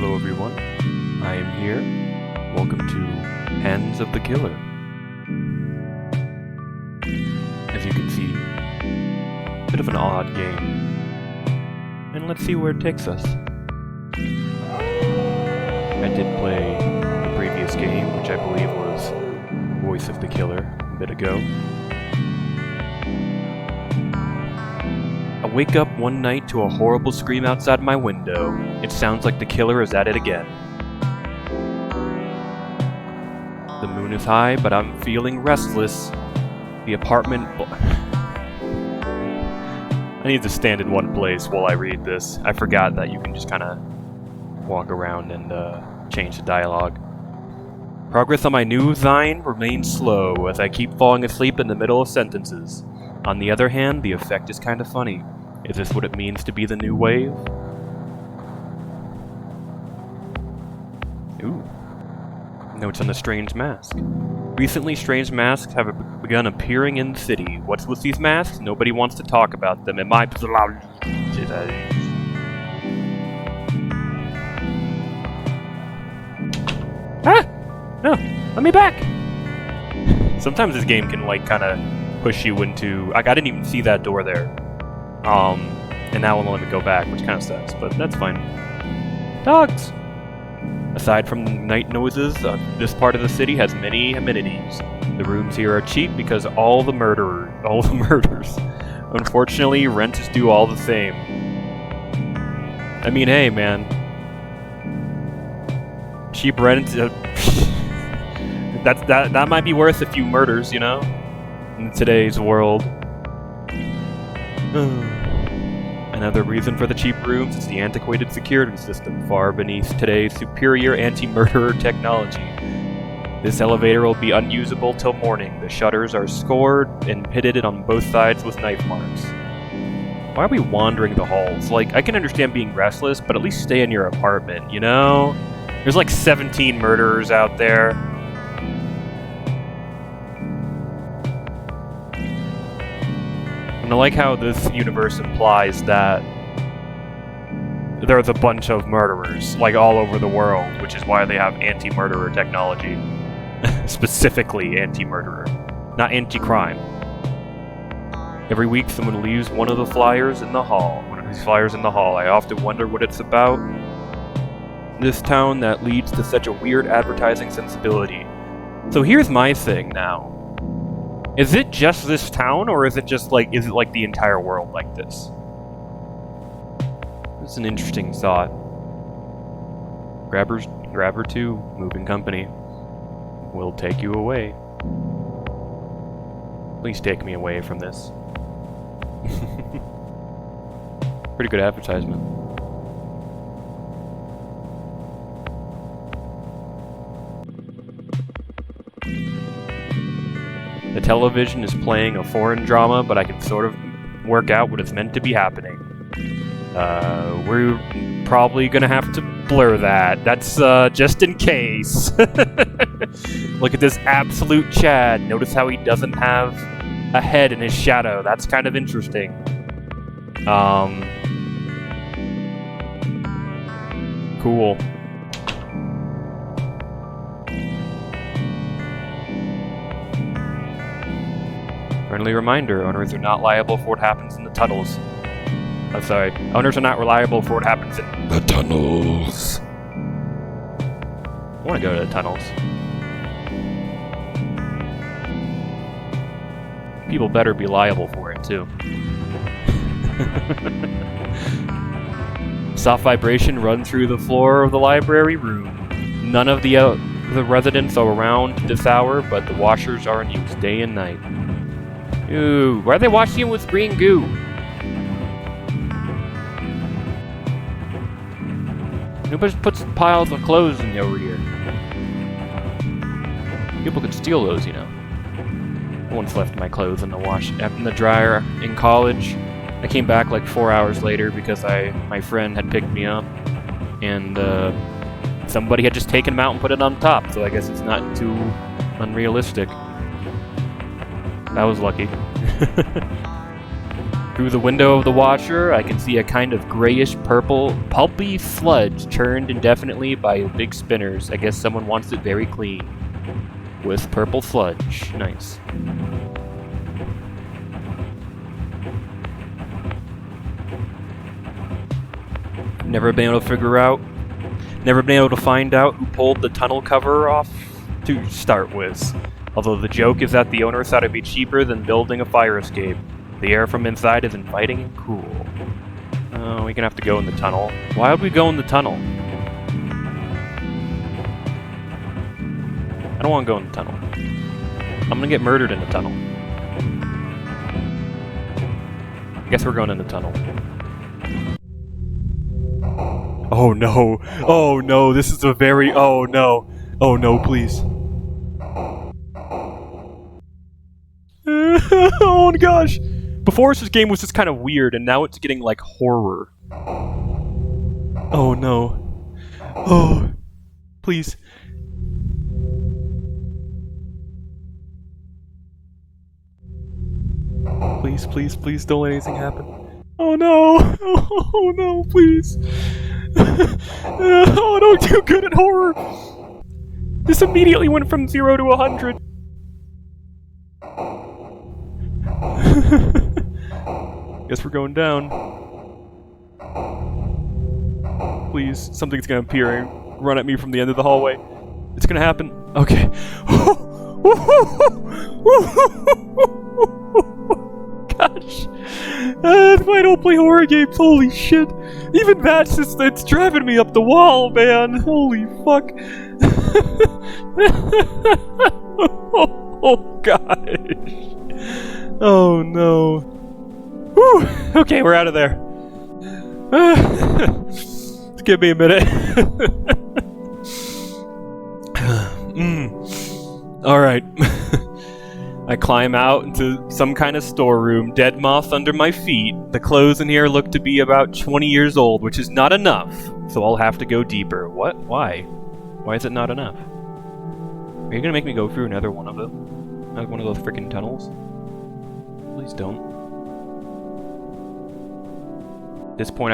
Hello everyone, I am here. Welcome to Hands of the Killer. As you can see, a bit of an odd game. And let's see where it takes us. I did play the previous game, which I believe was Voice of the Killer, a bit ago. I wake up one night to a horrible scream outside my window. It sounds like the killer is at it again. The moon is high, but I'm feeling restless. The apartment... I need to stand in one place while I read this. I forgot that you can just kind of walk around and change the dialogue. Progress on my new Zine remains slow as I keep falling asleep in the middle of sentences. On the other hand, the effect is kind of funny. Is this what it means to be the new wave? Ooh. Notes on the Strange Mask. Recently, strange masks have begun appearing in the city. What's with these masks? Nobody wants to talk about them. In my... Ah! No! Let me back! Sometimes this game can, like, kind of push you into... I didn't even see that door there. And now it won't let me go back, which kind of sucks, but that's fine. Dogs! Aside from the night noises, this part of the city has many amenities. The rooms here are cheap because all the murders. Unfortunately, rent is due all the same. I mean, hey, man. Cheap rent, that might be worth a few murders, you know? In today's world. Another reason for the cheap rooms is the antiquated security system, far beneath today's superior anti-murderer technology. This elevator will be unusable till morning. The shutters are scored and pitted on both sides with knife marks. Why are we wandering the halls? Like, I can understand being restless, but at least stay in your apartment, you know? There's like 17 murderers out there. And I like how this universe implies that there's a bunch of murderers, like all over the world, which is why they have anti-murderer technology. Specifically anti-murderer, not anti-crime. Every week someone leaves one of the flyers in the hall. One of these flyers in the hall. I often wonder what it's about. This town that leads to such a weird advertising sensibility. So here's my thing now. Is it just this town, or is it like the entire world like this? It's an interesting thought. Grabber 2, moving company. Will take you away. Please take me away from this. Pretty good advertisement. The television is playing a foreign drama, but I can sort of work out what is meant to be happening. We're probably gonna have to blur that. That's just in case. Look at this absolute Chad. Notice how he doesn't have a head in his shadow. That's kind of interesting. Cool. Friendly reminder, owners are not liable for what happens in the tunnels. I'm sorry, owners are not reliable for what happens in the tunnels. I want to go to the tunnels. People better be liable for it, too. Soft vibration runs through the floor of the library room. None of the residents are around this hour, but the washers are in use day and night. Ooh, why are they washing it with green goo? Nobody puts piles of clothes in over here. People could steal those, you know. I once left my clothes in the dryer in college. I came back like 4 hours later because my friend had picked me up, and somebody had just taken them out and put it on top. So I guess it's not too unrealistic. That was lucky. Through the window of the washer, I can see a kind of grayish purple, pulpy sludge churned indefinitely by big spinners. I guess someone wants it very clean. With purple sludge. Nice. Never been able to find out who pulled the tunnel cover off to start with. Although the joke is that the owner thought it'd be cheaper than building a fire escape. The air from inside is inviting and cool. Oh, we're gonna have to go in the tunnel. Why would we go in the tunnel? I don't want to go in the tunnel. I'm gonna get murdered in the tunnel. I guess we're going in the tunnel. Oh no! Oh no! This is a very... Oh no! Oh no, please. Oh gosh! Before this game was just kind of weird, and now it's getting like horror. Oh no. Oh. Please. Please, please, please don't let anything happen. Oh no! Oh no, please! Oh, I don't do good at horror! This immediately went from 0 to 100. Guess we're going down. Please, something's gonna appear and run at me from the end of the hallway. It's gonna happen. Okay. Gosh. That's why I don't play horror games, holy shit. Even that's just, it's driving me up the wall, man. Holy fuck. Oh gosh. Oh no. Whew. Okay, we're out of there. Just give me a minute. Alright. I climb out into some kind of storeroom, dead moth under my feet. The clothes in here look to be about 20 years old, which is not enough, so I'll have to go deeper. What? Why? Why is it not enough? Are you gonna make me go through another one of them? Another one of those freaking tunnels? Please don't. At this point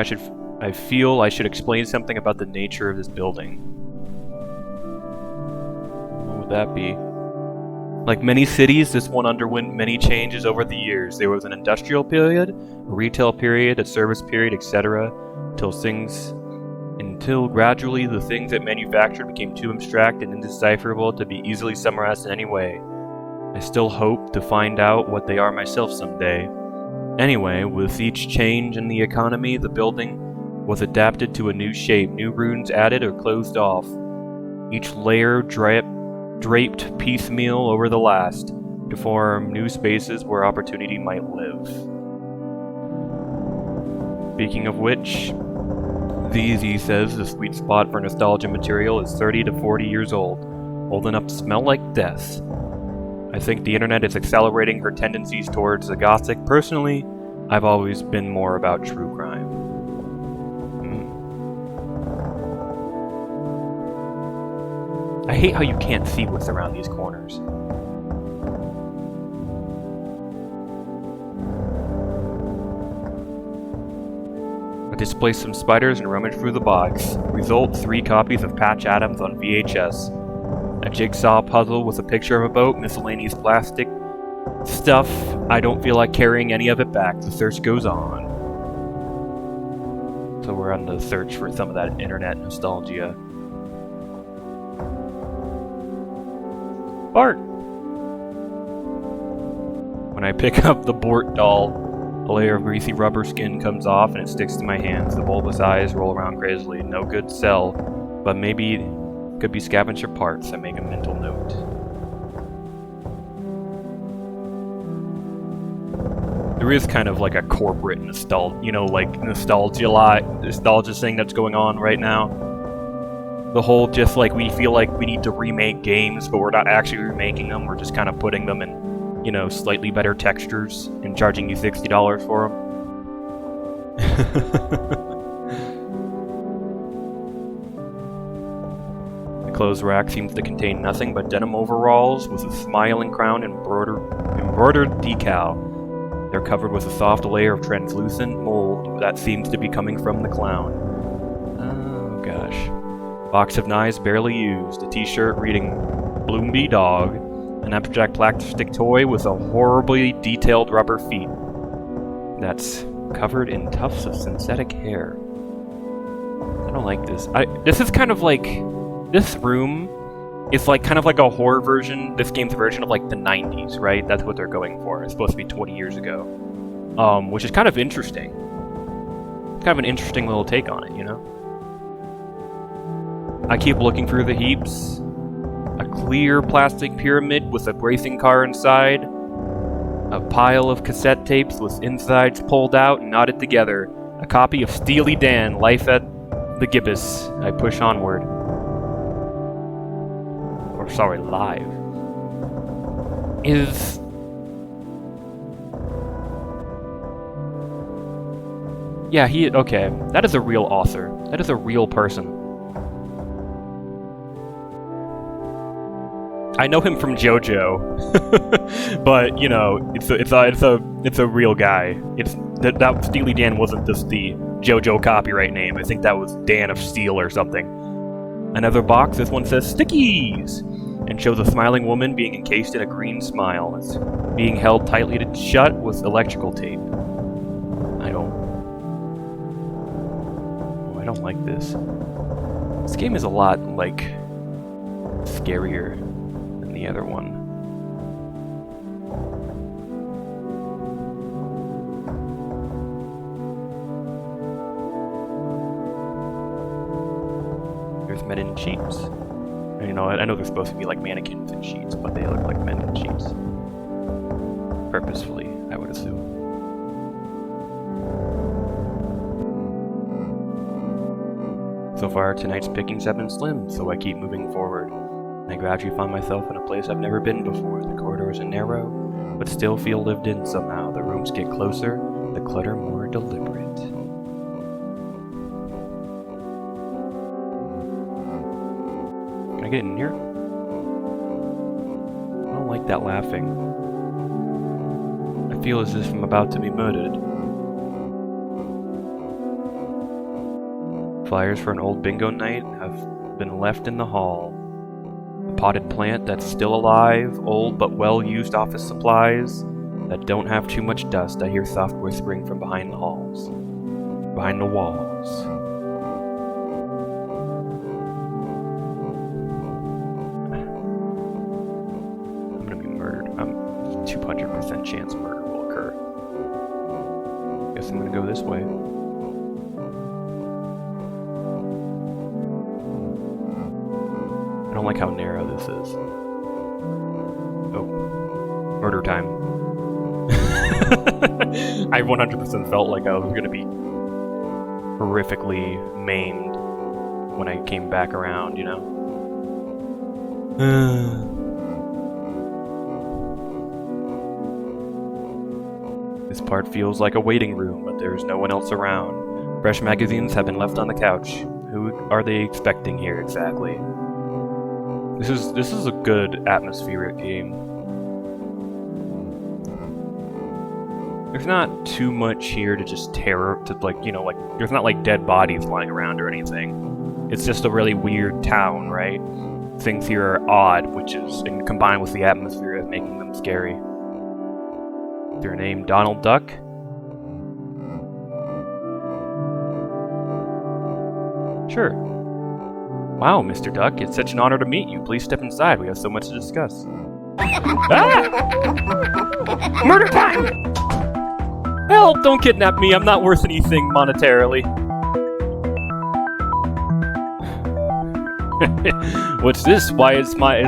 I feel I should explain something about the nature of this building. What would that be? Like many cities, this one underwent many changes over the years. There was an industrial period, a retail period, a service period, etc. Until gradually the things it manufactured became too abstract and indecipherable to be easily summarized in any way. I still hope to find out what they are myself someday. Anyway, with each change in the economy, the building was adapted to a new shape, new rooms added or closed off. Each layer draped piecemeal over the last, to form new spaces where opportunity might live. Speaking of which, ZZ says the sweet spot for nostalgia material is 30 to 40 years old enough to smell like death. I think the internet is accelerating her tendencies towards the gothic. Personally, I've always been more about true crime. I hate how you can't see what's around these corners. I displaced some spiders and rummaged through the box. Result, 3 copies of Patch Adams on VHS. A jigsaw puzzle with a picture of a boat, miscellaneous plastic stuff. I don't feel like carrying any of it back. The search goes on. So we're on the search for some of that internet nostalgia. Bart! When I pick up the Bort doll, a layer of greasy rubber skin comes off and it sticks to my hands. The bulbous eyes roll around crazily. No good sell, but maybe it could be scavenger parts. I make a mental note. There is kind of like a corporate nostalgia, nostalgia thing that's going on right now. The whole just like we feel like we need to remake games, but we're not actually remaking them. We're just kind of putting them in, slightly better textures and charging you $60 for them. The clothes rack seems to contain nothing but denim overalls with a smiling crown and embroidered decal. They're covered with a soft layer of translucent mold that seems to be coming from the clown. Oh gosh. Box of knives barely used, a t-shirt reading Bloomby Dog, an abstract plastic toy with a horribly detailed rubber feet that's covered in tufts of synthetic hair. I don't like this. This is kind of like... This room is like kind of like a horror version, this game's version of like the 90s, right? That's what they're going for. It's supposed to be 20 years ago. Which is kind of interesting. Kind of an interesting little take on it, you know? I keep looking through the heaps. A clear plastic pyramid with a racing car inside. A pile of cassette tapes with insides pulled out and knotted together. A copy of Steely Dan, Life at the Gibbous. I push onward. Or sorry, live. Is... Yeah, okay. That is a real author. That is a real person. I know him from JoJo, but you know, it's a real guy. That Steely Dan wasn't just the JoJo copyright name. I think that was Dan of Steel or something. Another box. This one says Stickies, and shows a smiling woman being encased in a green smile. It's being held tightly shut with electrical tape. I don't like this. This game is a lot like scarier than the other one. There's men in sheets. You know, I know they're supposed to be like mannequins in sheets, but they look like men in sheets. Purposefully, I would assume. So far, tonight's pickings have been slim, so I keep moving forward. I gradually find myself in a place I've never been before. The corridors are narrow, but still feel lived in somehow. The rooms get closer, the clutter more deliberate. Can I get in here? I don't like that laughing. I feel as if I'm about to be murdered. Flyers for an old bingo night have been left in the hall. A potted plant that's still alive, old but well-used office supplies that don't have too much dust. I hear soft whispering from behind the walls. I'm gonna be murdered. 200% chance murder will occur. Guess I'm gonna go this way. I don't like how narrow this is. Oh. Murder time. I 100% felt like I was gonna be horrifically maimed when I came back around, you know? This part feels like a waiting room, but there's no one else around. Fresh magazines have been left on the couch. Who are they expecting here exactly? This is a good atmospheric game. There's not too much here to just terror, to like, you know, like, there's not like dead bodies lying around or anything. It's just a really weird town, right? Things here are odd, and combined with the atmosphere of making them scary. Is their name Donald Duck? Sure. Wow, Mr. Duck, it's such an honor to meet you. Please step inside. We have so much to discuss. Ah! Murder time! Help! Don't kidnap me. I'm not worth anything monetarily. What's this? Why, it's my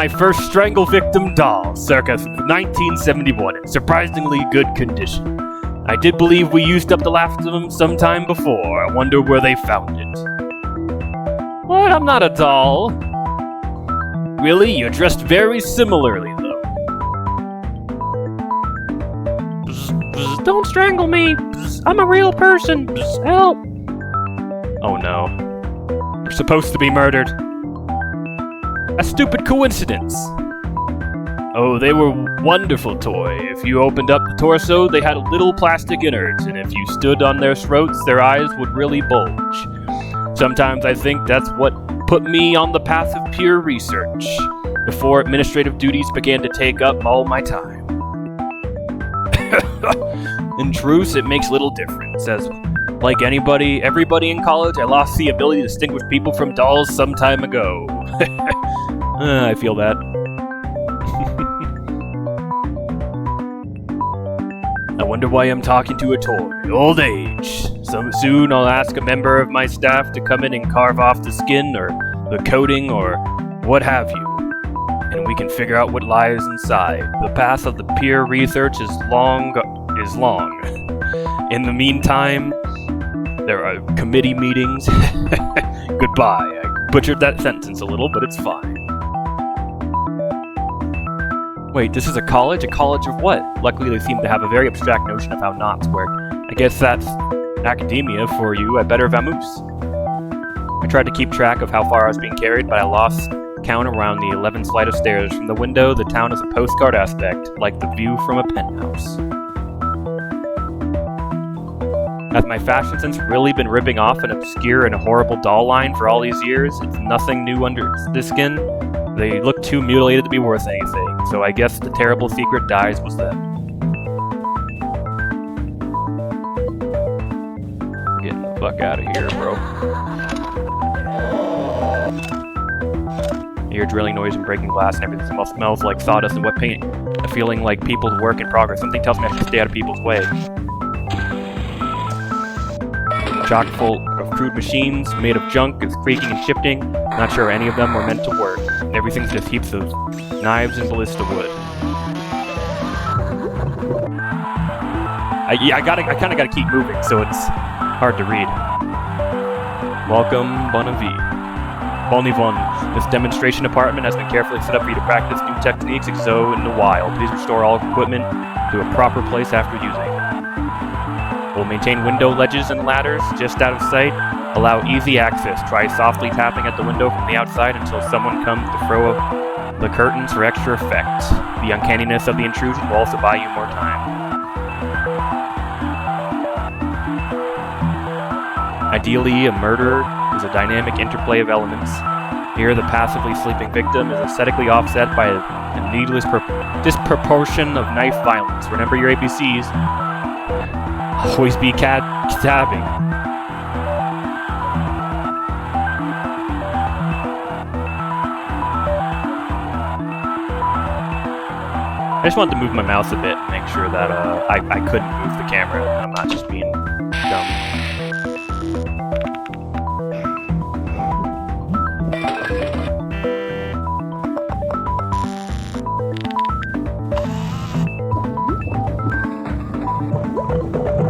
first strangle victim doll, circa 1971, in surprisingly good condition. I did believe we used up the last of them sometime before. I wonder where they found it. What? I'm not a doll. Really? You're dressed very similarly, though. Bzz, bzz, don't strangle me. Bzz, I'm a real person. Bzz, help. Oh no. You're supposed to be murdered. A stupid coincidence. Oh, they were a wonderful toy. If you opened up the torso, they had little plastic innards, and if you stood on their throats, their eyes would really bulge. Sometimes I think that's what put me on the path of pure research, before administrative duties began to take up all my time. In truth, it makes little difference, as like everybody in college, I lost the ability to distinguish people from dolls some time ago. I feel that. I wonder why I'm talking to a toy. Old age. Soon I'll ask a member of my staff to come in and carve off the skin or the coating or what have you. And we can figure out what lies inside. The path of the peer research is long. In the meantime, there are committee meetings. Goodbye. I butchered that sentence a little, but it's fine. Wait, this is a college? A college of what? Luckily, they seem to have a very abstract notion of how knots work. I guess that's academia for you. I better vamoose. I tried to keep track of how far I was being carried, but I lost count around the 11th flight of stairs. From the window, the town has a postcard aspect, like the view from a penthouse. Has my fashion sense really been ripping off an obscure and horrible doll line for all these years? It's nothing new under the skin. They look too mutilated to be worth anything, so I guess the terrible secret dies was them. Getting the fuck out of here, bro. I hear drilling noise and breaking glass and everything smells like sawdust and wet paint. A feeling like people's work in progress. Something tells me I should stay out of people's way. Chock full of crude machines made of junk is creaking and shifting. Not sure any of them were meant to work. Everything's just heaps of knives and ballista wood. I kind of gotta keep moving, so it's hard to read. Welcome, Bon Yvonne. This demonstration apartment has been carefully set up for you to practice new techniques so in the wild. Please restore all equipment to a proper place after using. We'll maintain window ledges and ladders just out of sight. Allow easy access. Try softly tapping at the window from the outside until someone comes to throw up the curtains for extra effect. The uncanniness of the intrusion will also buy you more time. Ideally, a murder is a dynamic interplay of elements. Here, the passively sleeping victim is aesthetically offset by a needless disproportion of knife violence. Remember your ABCs. Always be stabbing. I just wanted to move my mouse a bit and make sure that I couldn't move the camera and I'm not just being dumb.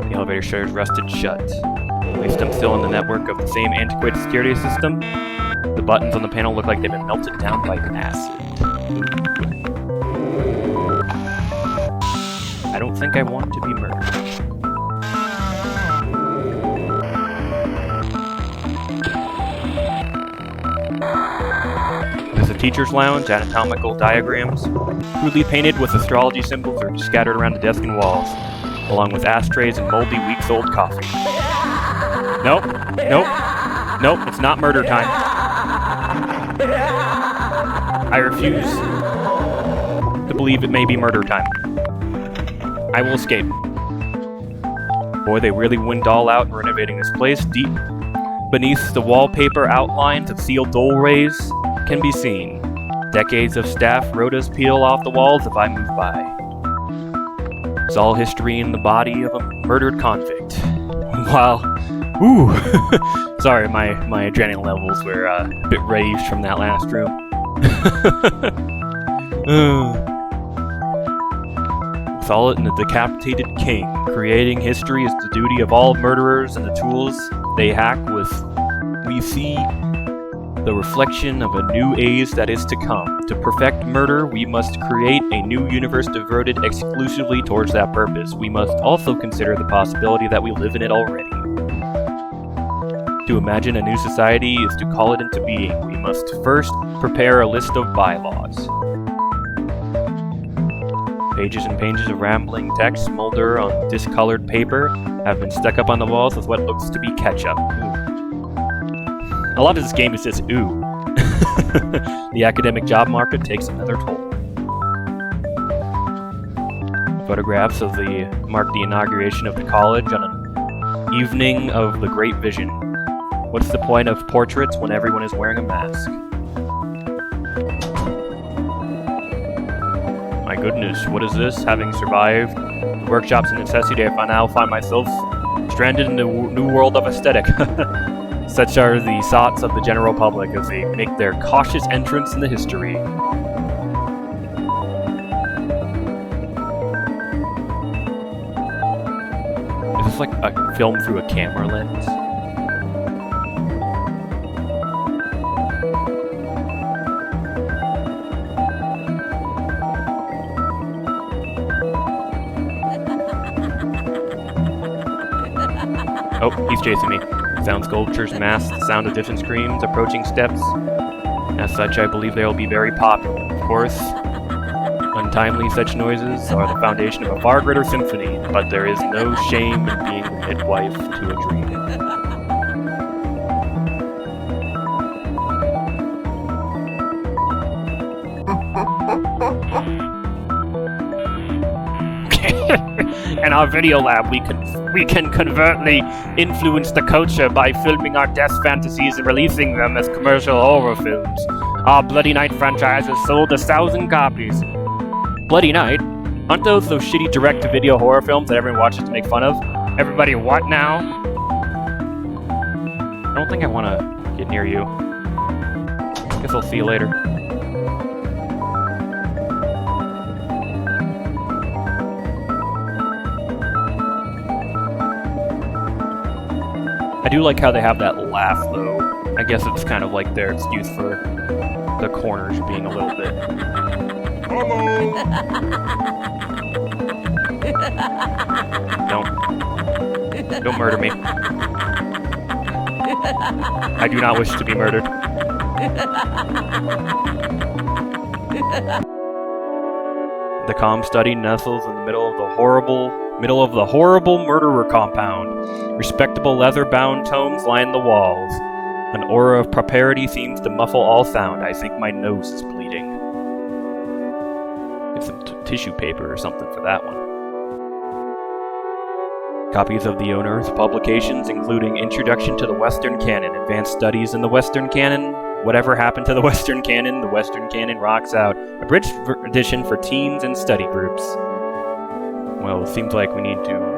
The elevator shutters rusted shut. At least I'm still in the network of the same antiquated security system. The buttons on the panel look like they've been melted down by acid. I don't think I want to be murdered. There's a teacher's lounge, anatomical diagrams, crudely painted with astrology symbols are scattered around the desk and walls, along with ashtrays and moldy, weeks-old coffee. Nope, it's not murder time. I refuse to believe it may be murder time. I will escape. Boy, they really went all out in renovating this place. Deep beneath the wallpaper, outlines of sealed doorways can be seen. Decades of staff rotas peel off the walls if I move by. It's all history in the body of a murdered convict. While, sorry, my adrenaline levels were a bit raised from that last room. With all it in the decapitated king, creating history is the duty of all murderers, and the tools they hack with, we see the reflection of a new age that is to come. To perfect murder, we must create a new universe devoted exclusively towards that purpose. We must also consider the possibility that we live in it already. To imagine a new society is to call it into being. We must first prepare a list of bylaws. Pages and pages of rambling text smolder on discolored paper have been stuck up on the walls with what looks to be ketchup. Ooh. A lot of this game is just ooh. The academic job market takes another toll. Photographs of mark the inauguration of the college on an evening of the Great Vision. What's the point of portraits when everyone is wearing a mask? My goodness, what is this? Having survived the workshop's necessity, I now find myself stranded in the new world of aesthetic. Such are the thoughts of the general public as they make their cautious entrance in the history. Is this like a film through a camera lens? Oh, he's chasing me. Sound sculptures, masks, sound of distant screams, approaching steps. As such, I believe they will be very popular. Of course, untimely such noises are the foundation of a far greater symphony, but there is no shame in being the midwife to a dream. In our video lab, we can covertly influence the culture by filming our death fantasies and releasing them as commercial horror films. Our Bloody Night franchise has sold 1,000 copies. Bloody Night? Aren't those shitty direct-to-video horror films that everyone watches to make fun of? Everybody, what now? I don't think I want to get near you. Guess I'll see you later. I do like how they have that laugh, though. I guess it's kind of like their excuse for the corners being a little bit. Don't murder me. I do not wish to be murdered. The calm study nestles in the middle of the horrible murderer compound. Respectable leather-bound tomes line the walls. An aura of propriety seems to muffle all sound. I think my nose is bleeding. Get some tissue paper or something for that one. Copies of the owner's publications, including Introduction to the Western Canon, Advanced Studies in the Western Canon, Whatever Happened to the Western Canon, The Western Canon Rocks Out, a bridged edition for teens and study groups. Well, it seems like we need to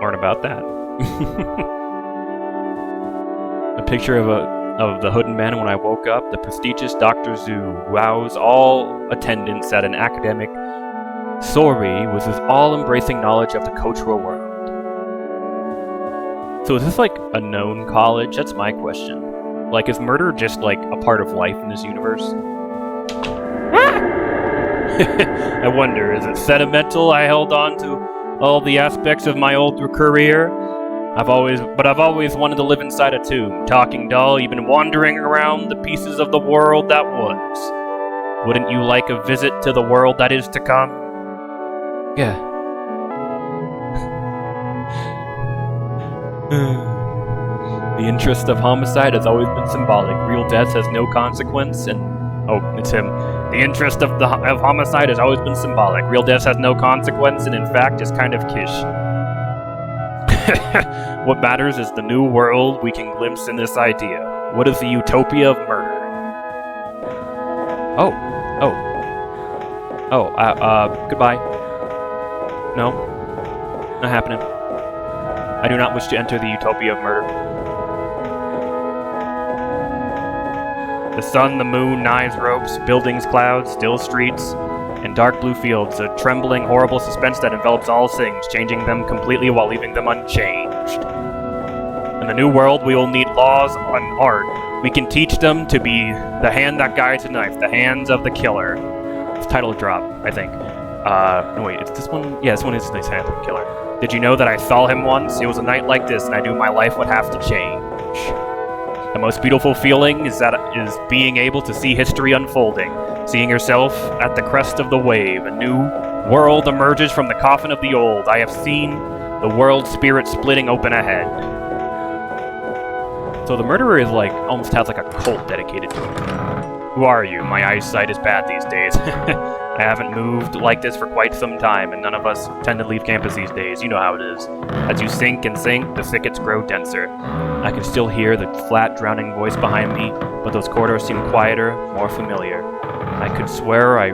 learn about that. A picture of the hooded man when I woke up, the prestigious Dr. Zhu wows all attendants at an academic soiree with his all-embracing knowledge of the cultural world. So is this like a known college? That's my question. Like, is murder just like a part of life in this universe? I wonder, is it sentimental I held on to all the aspects of my older career? I've always wanted to live inside a tomb, talking dull, even wandering around the pieces of the world that was. Wouldn't you like a visit to the world that is to come? Yeah. The interest of homicide has always been symbolic. Real death has no consequence, and oh, it's him. The interest of homicide has always been symbolic. Real death has no consequence, and in fact is kind of kish. What matters is the new world we can glimpse in this idea. What is the utopia of murder? Goodbye. No, not happening. I do not wish to enter the utopia of murder. The sun, the moon, knives, ropes, buildings, clouds, still streets, and dark blue fields, a trembling, horrible suspense that envelops all things, changing them completely while leaving them unchanged. In the new world, we will need laws on art. We can teach them to be the hand that guides a knife, the hands of the killer. It's title drop, I think. No wait, is this one? Yeah, this one is Nice Hand of the Killer. Did you know that I saw him once? It was a night like this, and I knew my life would have to change. The most beautiful feeling is being able to see history unfolding. Seeing yourself at the crest of the wave, a new world emerges from the coffin of the old. I have seen the world spirit splitting open ahead. So the murderer is like, almost has like a cult dedicated to him. Who are you? My eyesight is bad these days. I haven't moved like this for quite some time, and none of us tend to leave campus these days. You know how it is. As you sink and sink, the thickets grow denser. I can still hear the flat, drowning voice behind me, but those corridors seem quieter, more familiar. I could swear I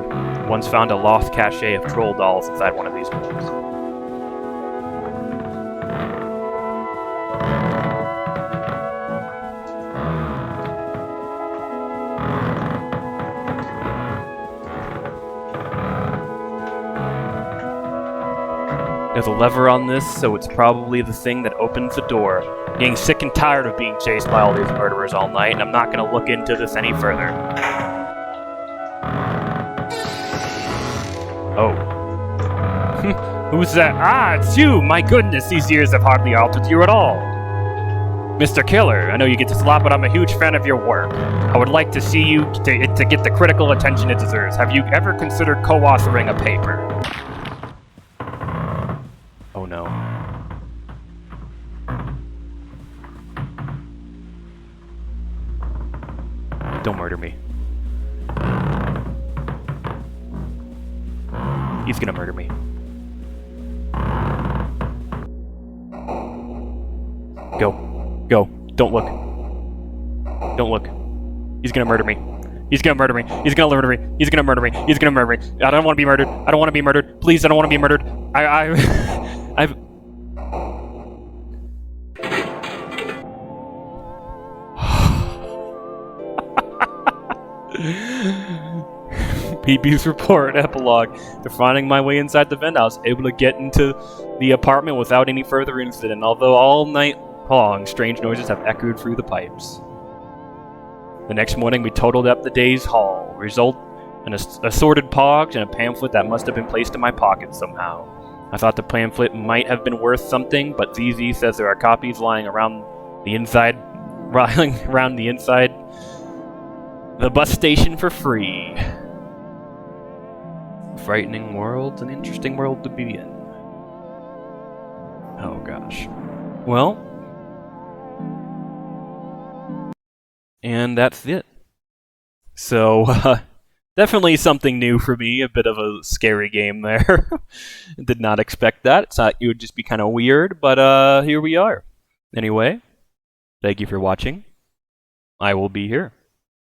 once found a lost cache of troll dolls inside one of these rooms. There's a lever on this, so it's probably the thing that opens the door. I'm getting sick and tired of being chased by all these murderers all night, and I'm not going to look into this any further. Oh. Who's that? Ah, it's you! My goodness, these years have hardly altered you at all. Mr. Killer, I know you get this a lot, but I'm a huge fan of your work. I would like to see you to get the critical attention it deserves. Have you ever considered co-authoring a paper? Oh no. Don't murder me. He's gonna murder me. Go. Go. Don't look. Don't look. He's gonna murder me. He's gonna murder me. He's gonna murder me. He's gonna murder me. He's gonna murder me. I don't want to be murdered. I don't want to be murdered. Please, I don't want to be murdered. I've... PB's report, epilogue. After finding my way inside the vent, I was able to get into the apartment without any further incident, although all night long, strange noises have echoed through the pipes. The next morning, we totaled up the day's haul. Result, an assorted pogs and a pamphlet that must have been placed in my pocket somehow. I thought the pamphlet might have been worth something, but ZZ says there are copies lying around the inside the bus station for free. Frightening world, an interesting world to be in. Oh gosh. Well, and that's it. So, definitely something new for me, a bit of a scary game there. Did not expect that. Thought it would just be kind of weird, but here we are. Anyway, thank you for watching. I will be here.